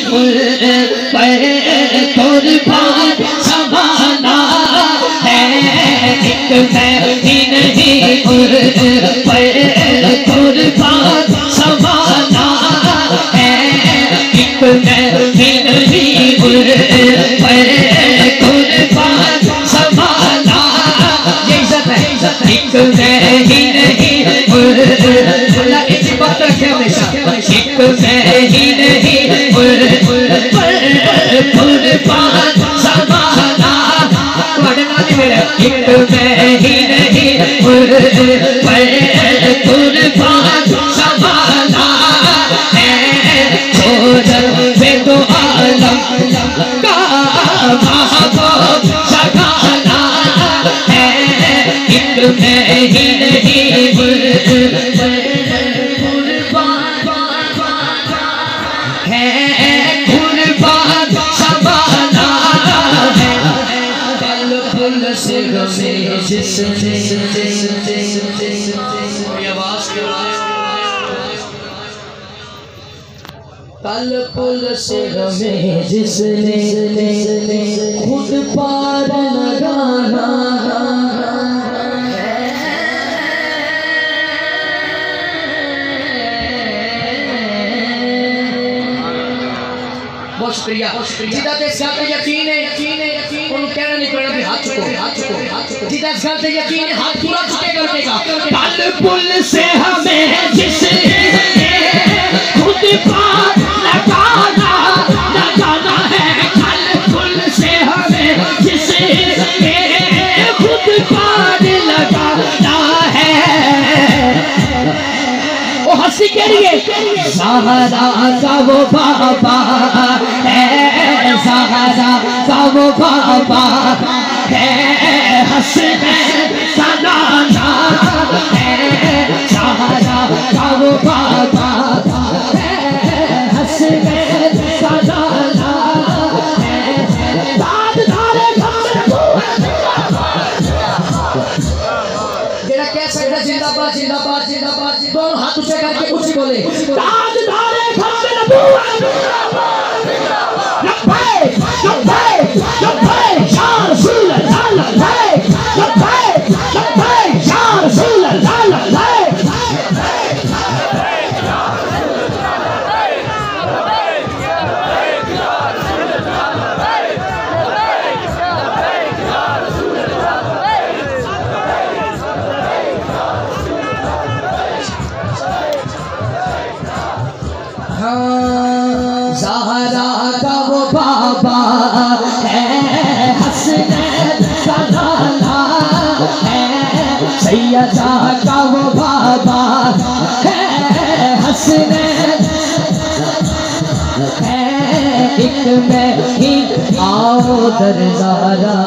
पर कुर्बान समाना है, एक मैं ही नहीं पर कुर्बान समाना है, एक मैं ही नहीं पर कुर्बान समाना, ये इज्जत है, एक मैं ही नहीं अल्लाह इसी बात रखे हमेशा, एक मैं ही नहीं कुर्बान समाना, पढ़ना नहीं मेरा, एक मैं ही नहीं कुर्बान समाना है, छोड़ पे तो आलम का महबूब सगाना है, एक मैं ही नहीं कल पुल से हमें जिसने खुद पार लगाना, बहुत शुक्रिया। जिदा ते साथ यकीन है, उन कहना नहीं पड़ना भी हाथ चुको, जिदा साथ यकीन है हाथ पूरा चुके करने का। कल पुल से हमें जिसने खुद पार लगाना है, कल पुल से हमें जिसने खुद पार लगाना है, वो हंसी के लिए सहारा का वो बाबा है, सहारा का वो बाबा है, हसनैन का नाना है, सहारा का वो बाबा है, हसनैन का नाना है, ताजदारे जेड़ा कह सकता जिंदाबाद जिंदाबाद जिंदाबाद, दोनों हाथ ऊंचे करके कुछ बोले, ताजदारे खम्बे नबूवत लब्बैक लब्बैक लब्बैक या रसूल अल्लाह लब्बैक लब्बैक लब्बैक या रसूल अल्लाह लब्बैक। ज़हरा का वो बाबा है, हसनैन का नाना है, सैयदा का वो बाबा है, हसनैन है, एक मैं ही आओ दरबारा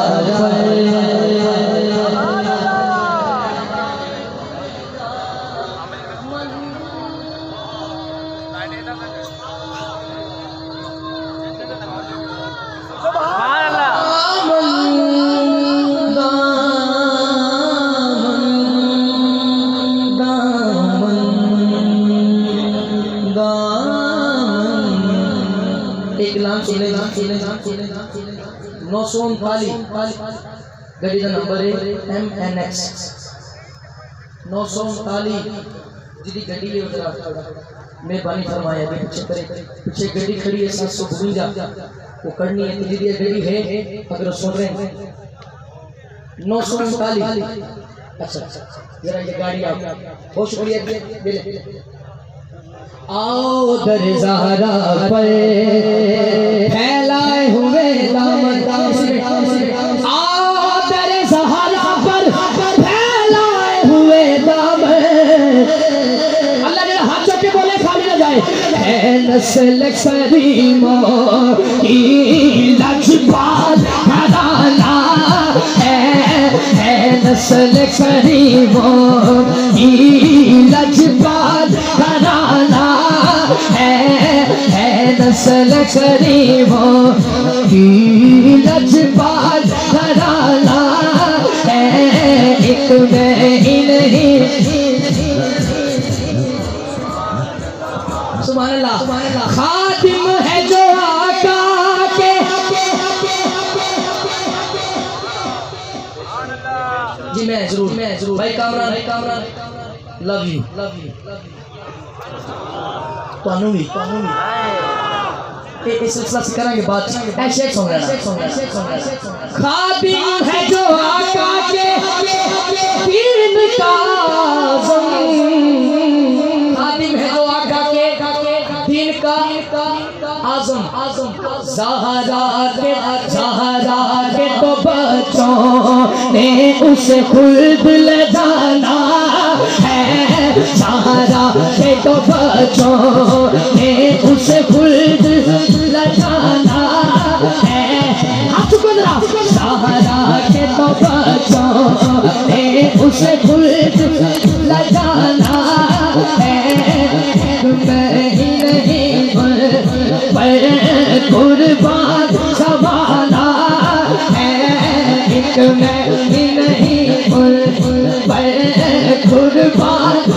गड्डी का नंबर है MNX 939 जी गड्डी है उधर मेहरबानी फरमाया पीछे गड्डी खड़ी है 752 वो करनी है जी गड्डी है अगर सुन रहे हैं 939। अच्छा जरा ये गाड़ी आप बहुत शुक्रिया दे आओ दर ज़हरा पर फैलाए हुए दामन, आओ दर ज़हरा पर फैलाए हुए दामन, अल्लाह ने हाथ चुके बोले खाली न जाए, है नस्ल करीमों की लजपाल घराना है नस्ल करीमों की लजपाल घराना है नस्ल करीमों की लजपाल घराना है एक मैं ही नहीं। सुभान अल्लाह। खातिम है जो भाई कामरान लव यू तानू भी ये सिलसिला से करेंगे बात ऐसे सॉन्ग खादिम है जो आका के दीन का खादिम है जो आका के दीन का आज़म ज़हरा के तो बच्चों ने उसे खुद ले जाना है ज़हरा के तो बच्चों ने उसे खुद ले जाना है हाथ को जरा ज़हरा के तो बच्चों ने उसे खुद ले जाना है कुर्बान सवाला है एक मैं ही नहीं पर कुर्बान